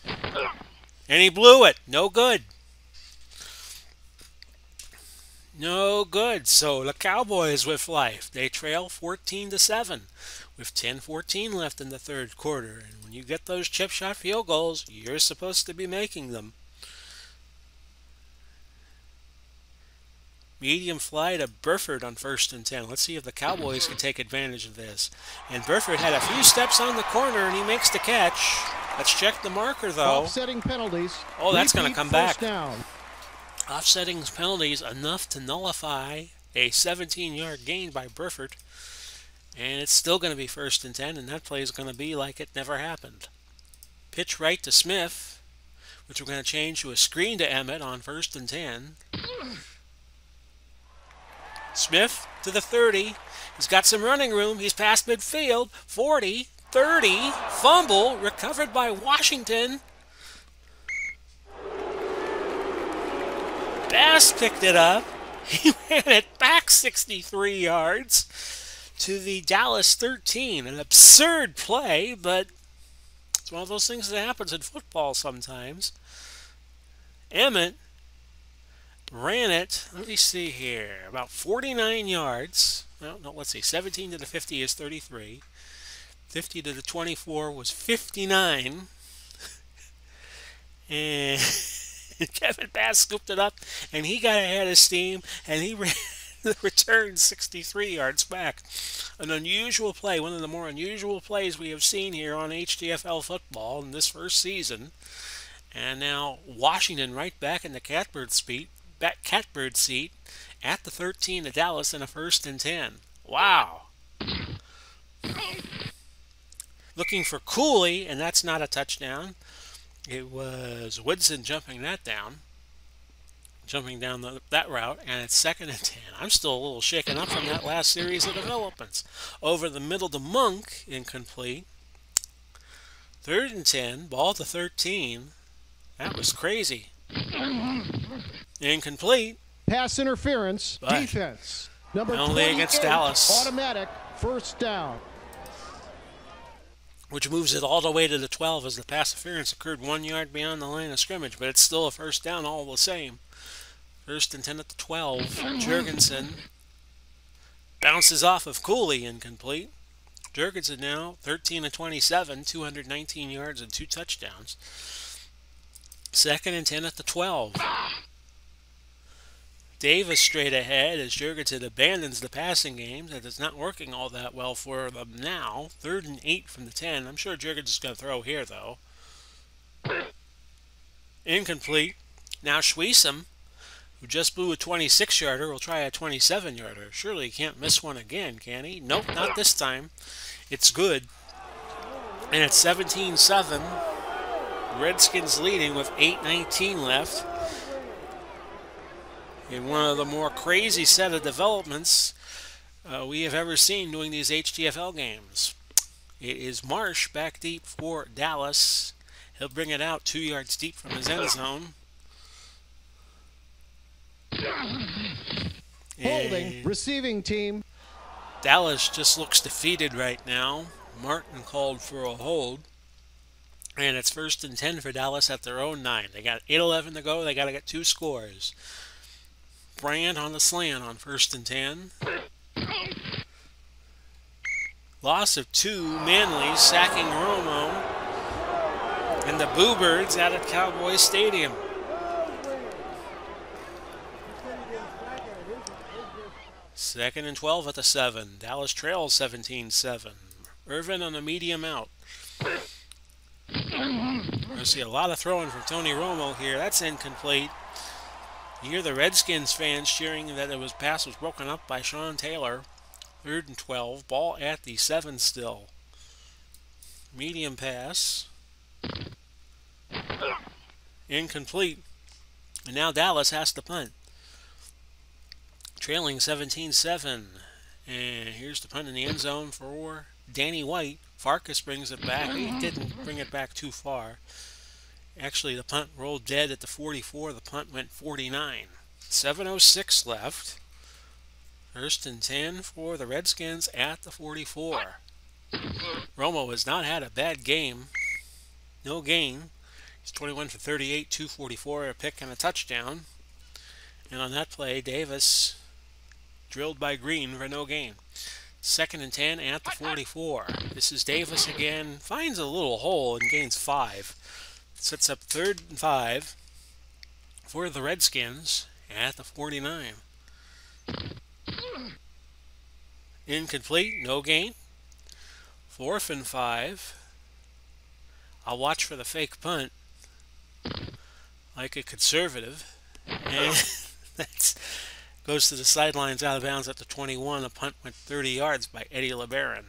And he blew it. No good. No good. So the Cowboys with life. They trail 14-7 with 10:14 left in the 3rd quarter. And when you get those chip shot field goals, you're supposed to be making them. Medium fly to Burford on 1st and 10. Let's see if the Cowboys can take advantage of this. And Burford had a few steps on the corner and he makes the catch. Let's check the marker though. Offsetting penalties. Oh, that's going to come back. Down. Offsetting penalties enough to nullify a 17-yard gain by Burford. And it's still going to be 1st and 10, and that play is going to be like it never happened. Pitch right to Smith, which we're going to change to a screen to Emmett on 1st and 10. Smith to the 30. He's got some running room. He's past midfield. 40, 30, fumble, recovered by Washington. Bass picked it up. He ran it back 63 yards to the Dallas 13. An absurd play, but it's one of those things that happens in football sometimes. Emmett ran it, let me see here, about 49 yards. No, let's see, 17 to the 50 is 33. 50 to the 24 was 59. And Kevin Bass scooped it up, and he got ahead of steam, and he ran the return 63 yards back. An unusual play, one of the more unusual plays we have seen here on HTFL football in this first season. And now Washington right back in the catbird seat at the 13 of Dallas in a 1st and 10. Wow. Looking for Cooley, and that's not a touchdown. It was Woodson jumping that route, and it's 2nd and 10. I'm still a little shaken up from that last series of developments. Over the middle to Monk, incomplete. 3rd and 10, ball to 13. That was crazy. Incomplete. Pass interference. But defense. Number penalty 28, against Dallas. automatic first down. Which moves it all the way to the 12 as the pass interference occurred 1 yard beyond the line of scrimmage, but it's still a first down all the same. 1st and 10 at the 12. Jurgensen bounces off of Cooley, incomplete. Jurgensen now 13-27, 219 yards and 2 touchdowns. 2nd and 10 at the 12. Davis straight ahead as Jurgensen abandons the passing game. That is not working all that well for them now. 3rd and 8 from the 10. I'm sure Jurgensen's going to throw here, though. Incomplete. Now Schweissen, who just blew a 26-yarder, will try a 27-yarder. Surely he can't miss one again, can he? Nope, not this time. It's good. And it's 17-7. Redskins leading with 8:19 left. In one of the more crazy set of developments we have ever seen doing these HTFL games. It is Marsh back deep for Dallas. He'll bring it out 2 yards deep from his end zone. Holding, receiving team. Dallas just looks defeated right now. Martin called for a hold. And it's 1st and 10 for Dallas at their own 9. They got 8:11 to go. They got to get 2 scores. Bryant on the slant on 1st and 10. Loss of 2. Manley sacking Romo. And the Boo Birds out at Cowboys Stadium. 2nd and 12 at the 7. Dallas trails 17-7. Irvin on the medium out. I see a lot of throwing from Tony Romo here. That's incomplete. You hear the Redskins fans cheering that the pass was broken up by Sean Taylor. 3rd and 12. Ball at the 7 still. Medium pass. Incomplete. And now Dallas has to punt. Trailing 17-7. And here's the punt in the end zone for Danny White. Farkas brings it back. He didn't bring it back too far. Actually, the punt rolled dead at the 44. The punt went 49. 7:06 left. 1st and 10 for the Redskins at the 44. Romo has not had a bad game. No gain. He's 21 for 38, 244, a pick and a touchdown. And on that play, Davis drilled by Green for no gain. 2nd and 10 at the 44. This is Davis again. Finds a little hole and gains 5. Sets up 3rd and 5 for the Redskins at the 49. Incomplete, no gain. 4th and 5. I'll watch for the fake punt like a conservative. And that goes to the sidelines out of bounds at the 21. The punt went 30 yards by Eddie LeBaron.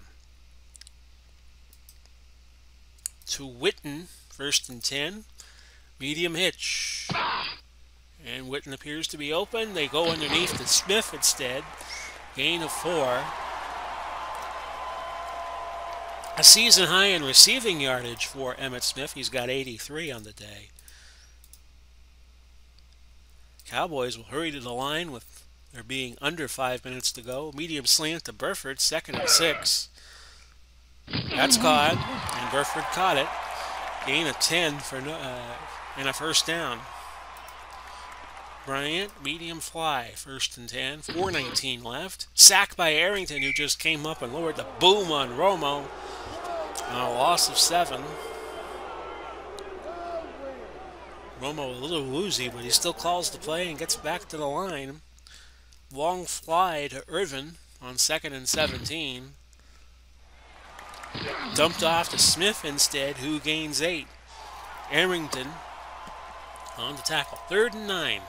To Witten, 1st and 10. Medium hitch. And Witten appears to be open. They go underneath to Smith instead. Gain of 4. A season high in receiving yardage for Emmitt Smith. He's got 83 on the day. Cowboys will hurry to the line with there being under 5 minutes to go. Medium slant to Burford, 2nd and 6. That's caught, and Burford caught it. Gain of 10 for and a first down. Bryant, medium fly, 1st and 10. 4:19 left. Sack by Arrington, who just came up and lowered the boom on Romo. A loss of 7. Romo a little woozy, but he still calls the play and gets back to the line. Long fly to Irvin on 2nd and 17. Dumped off to Smith instead, who gains 8. Arrington on the tackle. 3rd and 9.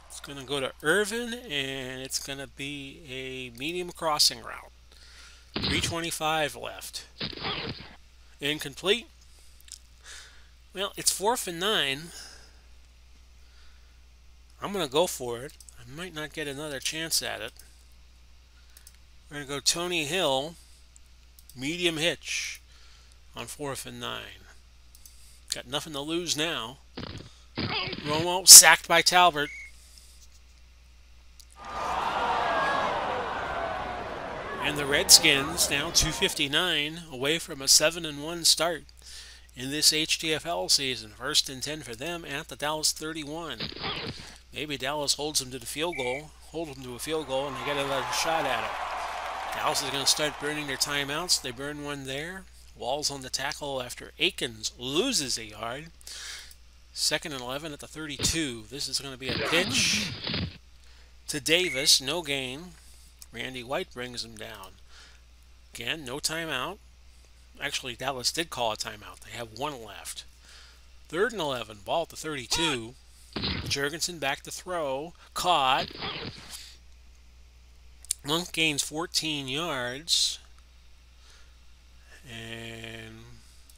It's going to go to Irvin, and it's going to be a medium crossing route. 3:25 left. Incomplete. Well, it's 4th and 9. I'm going to go for it. I might not get another chance at it. We're going to go Tony Hill, medium hitch on 4th and 9. Got nothing to lose now. Romo sacked by Talbert. And the Redskins now 259 away from a 7-1 start in this HTFL season. 1st and 10 for them at the Dallas 31. Maybe Dallas holds them to the field goal, a field goal, and they get another shot at it. Dallas is going to start burning their timeouts. They burn one there. Walls on the tackle after Akins loses a yard. 2nd and 11 at the 32. This is going to be a pitch to Davis, no gain. Randy White brings him down. Again, no timeout. Actually, Dallas did call a timeout. They have one left. 3rd and 11, ball at the 32. Jurgensen back to throw. Caught. Monk gains 14 yards. And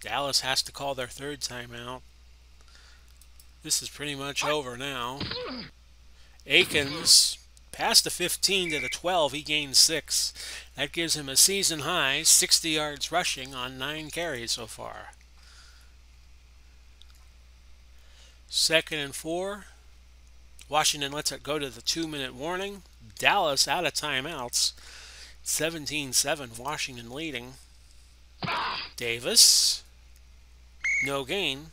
Dallas has to call their 3rd timeout. This is pretty much over now. Akins past the 15 to the 12, he gains 6. That gives him a season high 60 yards rushing on 9 carries so far. 2nd and 4. Washington lets it go to the 2-minute warning. Dallas out of timeouts. 17-7, Washington leading. Davis, no gain.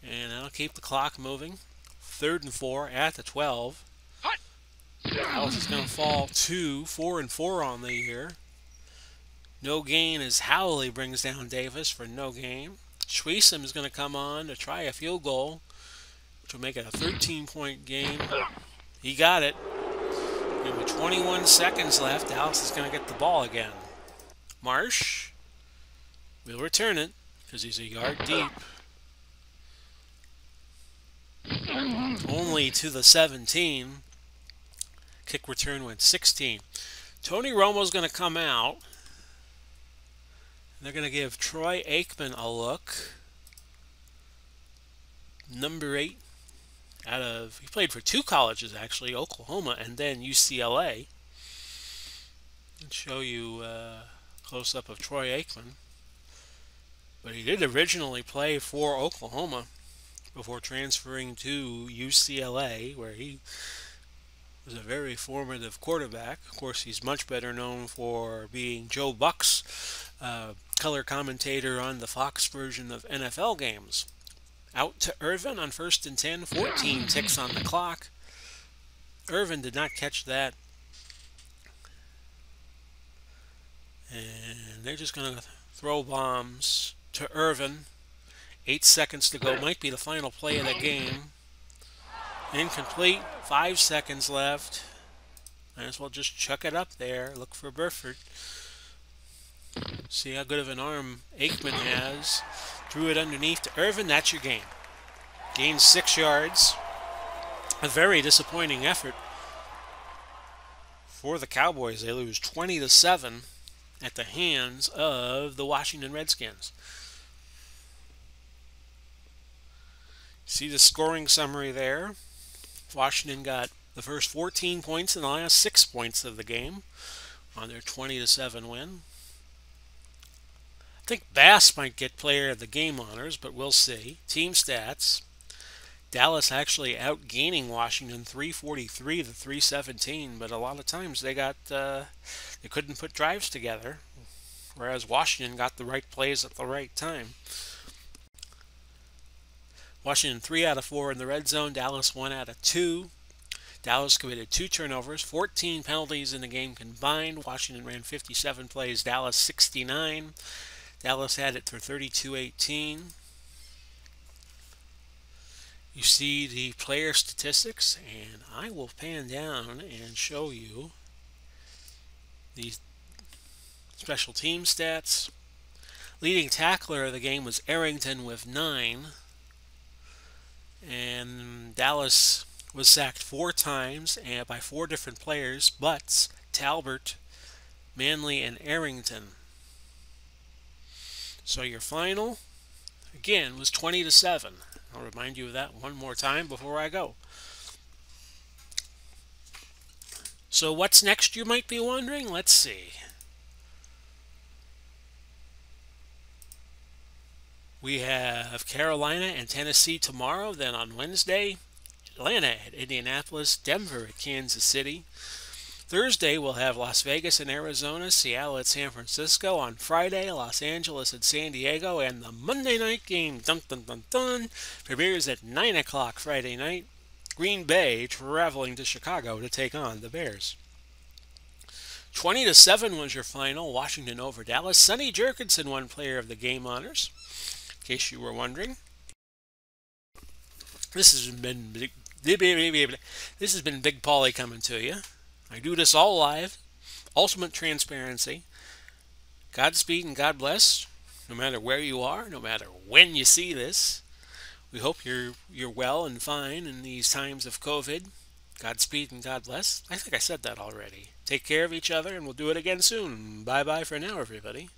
And that'll keep the clock moving. 3rd and 4 at the 12. Dallas is going to fall to 4 and 4 on the year. No gain as Howley brings down Davis for no gain. Schwiesom is going to come on to try a field goal, which will make it a 13-point game. He got it. And with 21 seconds left, Dallas is going to get the ball again. Marsh will return it because he's a yard deep. Only to the 17. Kick return went 16. Tony Romo's going to come out. They're going to give Troy Aikman a look. Number 8 he played for 2 colleges actually, Oklahoma and then UCLA. I'll show you a close-up of Troy Aikman. But he did originally play for Oklahoma before transferring to UCLA, where he was a very formative quarterback. Of course, he's much better known for being Joe Buck's color commentator on the Fox version of NFL games. Out to Irvin on 1st and 10, 14 ticks on the clock. Irvin did not catch that. And they're just going to throw bombs to Irvin. 8 seconds to go. Might be the final play of the game. Incomplete. 5 seconds left. Might as well just chuck it up there. Look for Burford. See how good of an arm Aikman has. Threw it underneath to Irvin. That's your game. Gains 6 yards. A very disappointing effort for the Cowboys. They lose 20-7 at the hands of the Washington Redskins. See the scoring summary there. Washington got the first 14 points and the last 6 points of the game on their 20-7 win. I think Bass might get player of the game honors, but we'll see. Team stats. Dallas actually outgaining Washington 343 to 317, but a lot of times they couldn't put drives together, whereas Washington got the right plays at the right time. Washington 3 out of 4 in the red zone, Dallas 1 out of 2. Dallas committed 2 turnovers, 14 penalties in the game combined. Washington ran 57 plays, Dallas 69. Dallas had it for 32-18. You see the player statistics, and I will pan down and show you the special team stats. Leading tackler of the game was Arrington with 9. And Dallas was sacked 4 times and by 4 different players: Butts, Talbert, Manley, and Arrington. So your final, again was 20-7. I'll remind you of that one more time before I go. So what's next, you might be wondering? Let's see. We have Carolina and Tennessee tomorrow. Then on Wednesday, Atlanta at Indianapolis, Denver at Kansas City. Thursday, we'll have Las Vegas and Arizona, Seattle at San Francisco. On Friday, Los Angeles at San Diego. And the Monday night game, dun dun dun dun, premieres at 9 o'clock Friday night. Green Bay traveling to Chicago to take on the Bears. 20-7 was your final. Washington over Dallas. Sonny Jurgensen won Player of the Game honors, in case you were wondering. This has been Big Paulie coming to you. I do this all live. Ultimate transparency. Godspeed and God bless. No matter where you are, no matter when you see this. We hope you're well and fine in these times of COVID. Godspeed and God bless. I think I said that already. Take care of each other, and we'll do it again soon. Bye-bye for now, everybody.